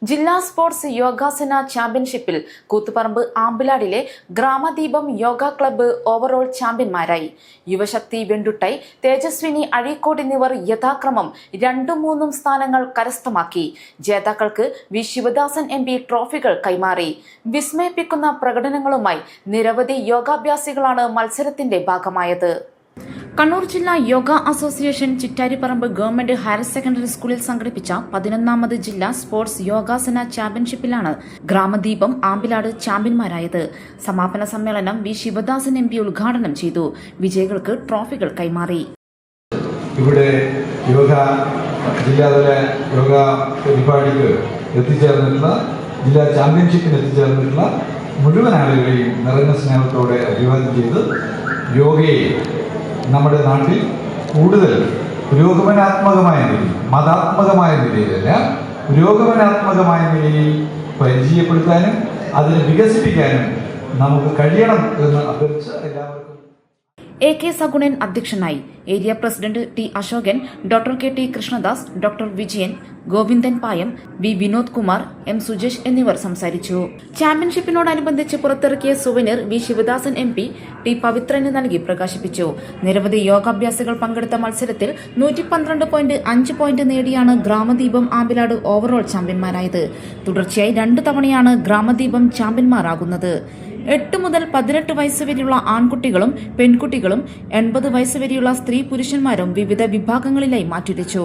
ജില്ലാ സ്പോർട്സ് യോഗാസന ചാമ്പ്യൻഷിപ്പിൽ Koothuparamba ആമ്പിലാടിലെ Gramadeepam yoga club overall ചാമ്പ്യന്മാരായി. യുവശക്തി വെണ്ടുട്ടൈ, തേജസ്വിനി അഴീക്കോട് എന്നിവർ യഥാക്രമം 2-3 സ്ഥാനങ്ങൾ കരസ്ഥമാക്കി. ജേതാക്കൾക്ക് വി ശിവദാസൻ MP ട്രോഫികൾ കൈമാറി. വിസ്മയിപ്പിക്കുന്ന പ്രകടനങ്ങളുമായി നിരവധി യോഗാഭ്യാസികളാണ് മത്സരത്തിന്റെ ഭാഗമായത്. കണ്ണൂർ ജില്ലാ yoga association Chittariparamba government higher secondary സ്കൂളിൽ സംഘടിപ്പിച്ച 11ാമത് ജില്ലാ സ്പോർട്സ് യോഗാസന ചാമ്പ്യൻഷിപ്പിലാണ് ഗ്രാമദീപം ആമ്പിലാട് ചാമ്പ്യന്മാരായത്. സമാപന സമ്മേളനം വി ശിവദാസൻ MP ഉദ്ഘാടനം ചെയ്തു. വിജയികൾക്ക് ട്രോഫികൾ കൈമാറി. ഇവിടെ യോഗ ജില്ലാതല യോഗ പരിപാടിക്ക് എത്തിച്ചേർന്നിട്ടുള്ള ജില്ലാ ചാമ്പ്യൻഷിപ്പിന് എത്തിച്ചേർന്നിട്ടുള്ള മുഴുവൻ ആളുകളെയും നിറഞ്ഞ സ്നേഹത്തോടെ അഭിവാദ്യം ചെയ്ത് യോഗയെ നമ്മുടെ നാട്ടിൽ കൂടുതൽ പുരോഗമനാത്മകമായ നിലയിൽ, മതാത്മകമായ നിലയിലല്ല, പുരോഗമനാത്മകമായ നിലയിൽ പരിചയപ്പെടുത്താനും അതിനെ വികസിപ്പിക്കാനും നമുക്ക് കഴിയണം എന്ന് അഭ്യർത്ഥിച്ച് എല്ലാവർക്കും. AK സഗുണൻ അധ്യക്ഷനായി. Area president T Ashokan, doctor KT Krishnadas, doctor Vijayan, Govindan Payam, V Vinod Kumar, M Sujesh എന്നിവർ സംസാരിച്ചു. ചാമ്പ്യൻഷിപ്പിനോടനുബന്ധിച്ച് പുറത്തിറക്കിയ souvenir V Sivadasan MP T പവിത്രന് നൽകി പ്രകാശിപ്പിച്ചു. നിരവധി യോഗാഭ്യാസികൾ പങ്കെടുത്ത മത്സരത്തിൽ 112.5 പോയിന്റ് നേടിയാണ് ഗ്രാമദീപം ആമ്പിലാട് ഓവറോൾ ചാമ്പ്യന്മാരായത്. തുടർച്ചയായി 2 തവണയാണ് ഗ്രാമദീപം ചാമ്പ്യന്മാരാകുന്നത്. 8 മുതൽ 18 വയസ്സ് വരെയുള്ള ആൺകുട്ടികളും പെൺകുട്ടികളും 80 വയസ്സ് വരെയുള്ള സ്ത്രീ പുരുഷന്മാരും വിവിധ വിഭാഗങ്ങളിലായി മാറ്റിവെച്ചു.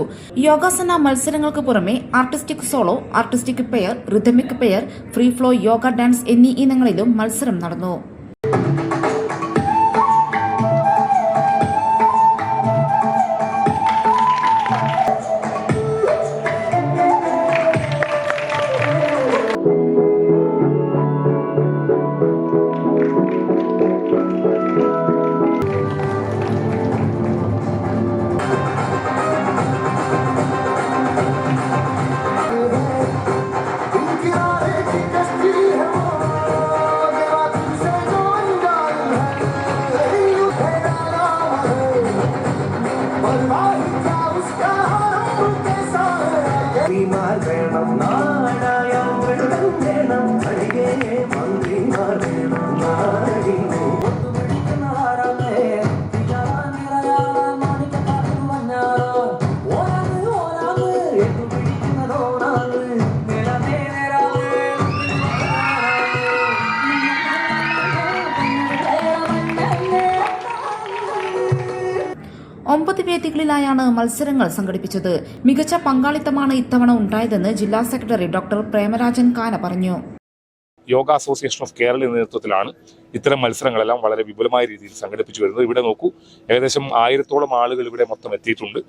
യോഗാസന മത്സരങ്ങൾക്ക് പുറമെ artistic solo, artistic pair, rhythmic pair, free flow yoga dance എന്നീ ഇനങ്ങളിലും മത്സരം നടന്നു. ഒമ്പത് വേദികളിലായാണ് മത്സരങ്ങൾ സംഘടിപ്പിച്ചത്. മികച്ച പങ്കാളിത്തമാണ് ഇത്തവണ ഉണ്ടായതെന്ന് ജില്ലാ സെക്രട്ടറി ഡോക്ടർ പ്രേമരാജൻ കാന പറഞ്ഞു. യോഗ അസോസിയേഷൻ ഓഫ് കേരളയുടെ നേതൃത്വത്തിലാണ് ഇത്തരം മത്സരങ്ങളെല്ലാം വളരെ വിപുലമായ രീതിയിൽ സംഘടിപ്പിച്ചു വരുന്നത്. ഇവിടെ നോക്കൂ, ഏകദേശം 1000-ഓളം ആളുകൾ ഇവിടെ മൊത്തം എത്തിയിട്ടുണ്ട്.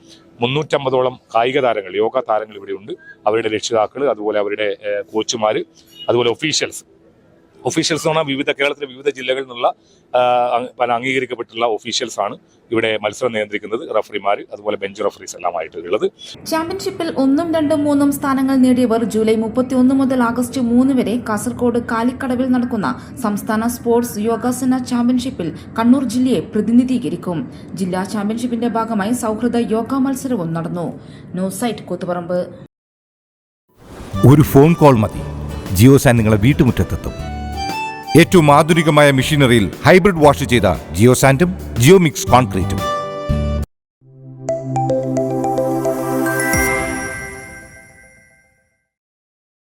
350-ഓളം കായിക താരങ്ങൾ, യോഗ താരങ്ങൾ ഇവിടെയുണ്ട്. അവരുടെ രക്ഷിതാക്കൾ, അതുപോലെ അവരുടെ കോച്ചുമാർ, അതുപോലെ ഒഫീഷ്യൽസ് എന്ന് പറഞ്ഞാൽ കേരളത്തിലെ വിവിധ ജില്ലകളിൽ നിന്നുള്ള പല അംഗീകരിക്കപ്പെട്ടുള്ള ഒഫീഷ്യൽസ് ആണ് ഇവിടെ മത്സരം നിയന്ത്രിക്കുന്നത്. റഫറിമാർ, അതുപോലെ ബെഞ്ച് റഫറീസ് എല്ലാമായിട്ട് ഉള്ളത്. ചാമ്പ്യൻഷിപ്പിൽ 1, 2, 3 സ്ഥാനങ്ങൾ നേടിയവർ ജൂലൈ 31 മുതൽ ആഗസ്റ്റ് 3 വരെ കാസർഗോഡ് കാലിക്കടവിൽ നടക്കുന്ന സംസ്ഥാന സ്പോർട്സ് യോഗാസന ചാമ്പ്യൻഷിപ്പിൽ കണ്ണൂർ ജില്ലയെ പ്രതിനിധീകരിക്കും. ജില്ലാ ചാമ്പ്യൻഷിപ്പിന്റെ ഭാഗമായി സൗഹൃദ യോഗ മത്സരവും നടന്നു. News site Koothuparamba. ഒരു ഫോൺ കോൾ മതി, ജിയോസാൻ നിങ്ങളെ വീട്ടുമുറ്റത്തെത്തും. ഏറ്റവും ആധുനികമായ മെഷീനറിയിൽ ഹൈബ്രിഡ് വാഷ് ചെയ്ത ജിയോസാൻഡും ജിയോമിക്സ് കോൺക്രീറ്റും.